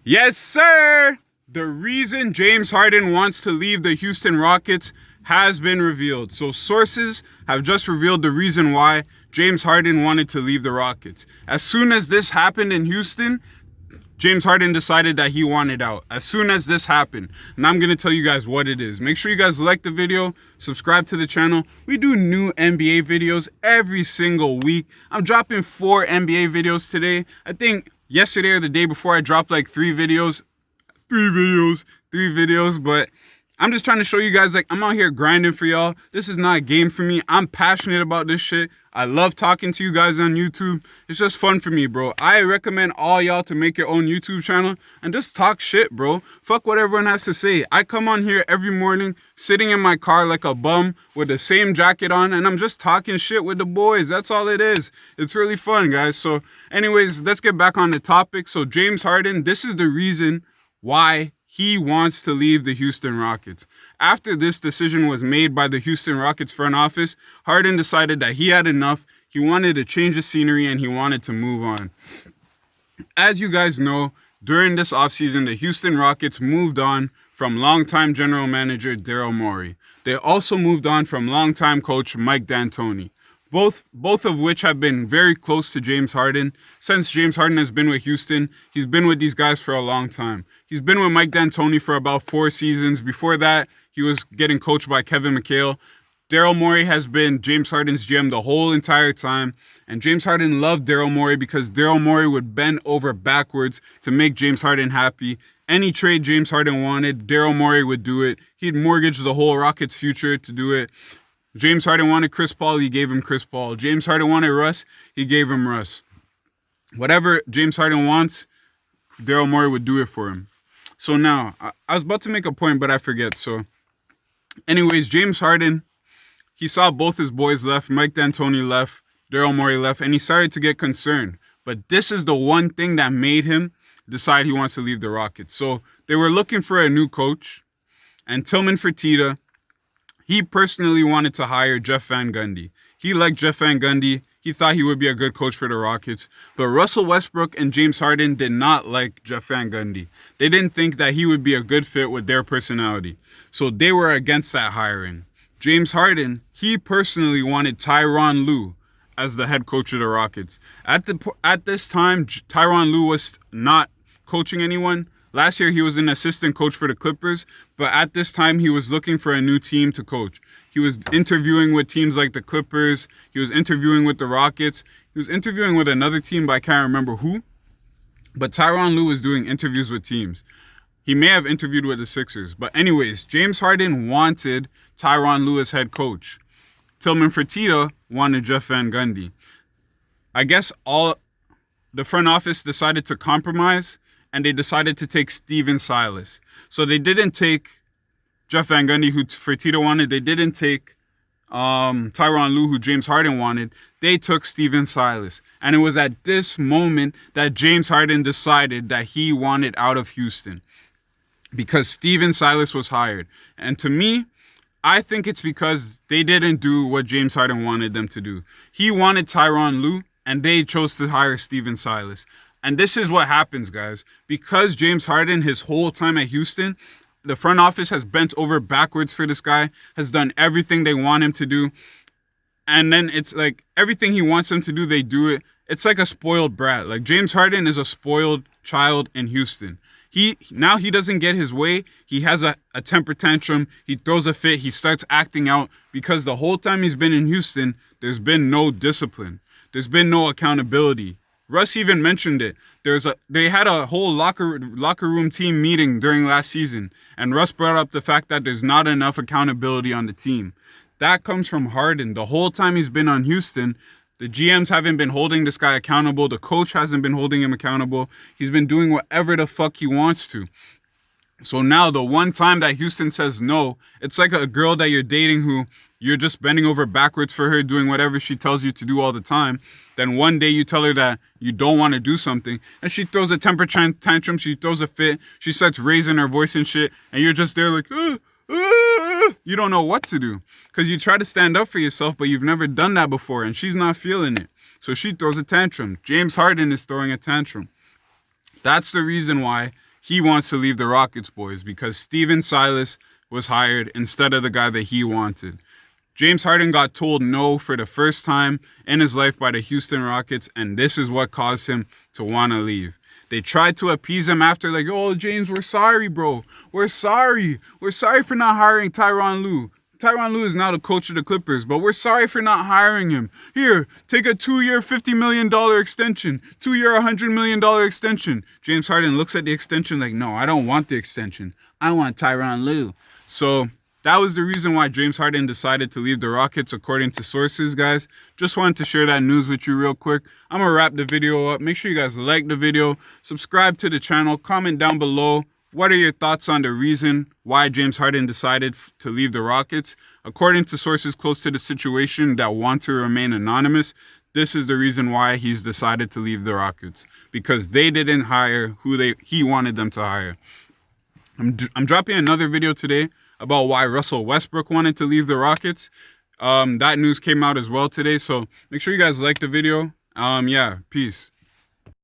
Yes, sir! The reason James Harden wants to leave the Houston Rockets has been revealed. So sources have just revealed the reason why James Harden wanted to leave the Rockets. As soon as this happened in Houston, James Harden decided that he wanted out. As soon as this happened. And I'm going to tell you guys what it is. Make sure you guys like the video, subscribe to the channel. We do new NBA videos every single week. I'm dropping 4 NBA videos today. I think yesterday or the day before I dropped like 3 videos, but I'm just trying to show you guys, like, I'm out here grinding for y'all. This is not a game for me. I'm passionate about this shit. I love talking to you guys on YouTube. It's just fun for me, bro. I recommend all y'all to make your own YouTube channel and just talk shit, bro. Fuck what everyone has to say. I come on here every morning, sitting in my car like a bum with the same jacket on, and I'm just talking shit with the boys. That's all it is. It's really fun, guys. So anyways, let's get back on the topic. So James Harden, this is the reason why he wants to leave the Houston Rockets. After this decision was made by the Houston Rockets front office, Harden decided that he had enough. He wanted to change the scenery and he wanted to move on. As you guys know, during this offseason, the Houston Rockets moved on from longtime general manager Daryl Morey. They also moved on from longtime coach Mike D'Antoni. Both of which have been very close to James Harden. Since James Harden has been with Houston, he's been with these guys for a long time. He's been with Mike D'Antoni for about 4 seasons. Before that, he was getting coached by Kevin McHale. Daryl Morey has been James Harden's GM the whole entire time. And James Harden loved Daryl Morey because Daryl Morey would bend over backwards to make James Harden happy. Any trade James Harden wanted, Daryl Morey would do it. He'd mortgage the whole Rockets' future to do it. James Harden wanted Chris Paul, he gave him Chris Paul. James Harden wanted Russ, he gave him Russ. Whatever James Harden wants, Daryl Morey would do it for him. So now, I was about to make a point, but I forget. So anyways, James Harden, he saw both his boys left. Mike D'Antoni left, Daryl Morey left, and he started to get concerned. But this is the one thing that made him decide he wants to leave the Rockets. So they were looking for a new coach, and Tillman Fertitta, he personally wanted to hire Jeff Van Gundy. He liked Jeff Van Gundy. He thought he would be a good coach for the Rockets. But Russell Westbrook and James Harden did not like Jeff Van Gundy. They didn't think that he would be a good fit with their personality. So they were against that hiring. James Harden, he personally wanted Tyronn Lue as the head coach of the Rockets. At this time, Tyronn Lue was not coaching anyone. Last year, he was an assistant coach for the Clippers, but at this time, he was looking for a new team to coach. He was interviewing with teams like the Clippers. He was interviewing with the Rockets. He was interviewing with another team, but I can't remember who. But Tyronn Lue was doing interviews with teams. He may have interviewed with the Sixers. But anyways, James Harden wanted Tyronn Lue as head coach. Tillman Fertitta wanted Jeff Van Gundy. I guess the front office decided to compromise, and they decided to take Stephen Silas. So they didn't take Jeff Van Gundy, who Fertitta wanted. They didn't take Tyronn Lue, who James Harden wanted. They took Stephen Silas. And it was at this moment that James Harden decided that he wanted out of Houston because Stephen Silas was hired. And to me, I think it's because they didn't do what James Harden wanted them to do. He wanted Tyronn Lue, and they chose to hire Stephen Silas. And this is what happens, guys. Because James Harden, his whole time at Houston, the front office has bent over backwards for this guy, has done everything they want him to do. And then it's like everything he wants them to do, they do it. It's like a spoiled brat. Like James Harden is a spoiled child in Houston. Now he doesn't get his way. He has a temper tantrum. He throws a fit. He starts acting out because the whole time he's been in Houston, there's been no discipline. There's been no accountability. Russ even mentioned it. They had a whole locker room team meeting during last season, and Russ brought up the fact that there's not enough accountability on the team. That comes from Harden. The whole time he's been on Houston, the GMs haven't been holding this guy accountable. The coach hasn't been holding him accountable. He's been doing whatever the fuck he wants to. So now the one time that Houston says no, it's like a girl that you're dating who you're just bending over backwards for her, doing whatever she tells you to do all the time. Then one day you tell her that you don't want to do something, and she throws a temper tantrum, she throws a fit, she starts raising her voice and shit, and you're just there like, you don't know what to do. Because you try to stand up for yourself, but you've never done that before, and she's not feeling it. So she throws a tantrum. James Harden is throwing a tantrum. That's the reason why he wants to leave the Rockets, boys, because Steven Silas was hired instead of the guy that he wanted. James Harden got told no for the first time in his life by the Houston Rockets, and this is what caused him to want to leave. They tried to appease him after, like, oh, James, we're sorry, bro. We're sorry. We're sorry for not hiring Tyronn Lue. Tyronn Lue is now the coach of the Clippers, but we're sorry for not hiring him. Here, take a 2-year, $50 million extension. 2-year, $100 million extension. James Harden looks at the extension like, no, I don't want the extension. I want Tyronn Lue. So that was the reason why James Harden decided to leave the Rockets, according to sources, guys. Just wanted to share that news with you real quick. I'm going to wrap the video up. Make sure you guys like the video, subscribe to the channel, comment down below. What are your thoughts on the reason why James Harden decided to leave the Rockets? According to sources close to the situation that want to remain anonymous, this is the reason why he's decided to leave the Rockets. Because they didn't hire who he wanted them to hire. I'm dropping another video today about why Russell Westbrook wanted to leave the Rockets. That news came out as well today, so make sure you guys like the video. Yeah, peace.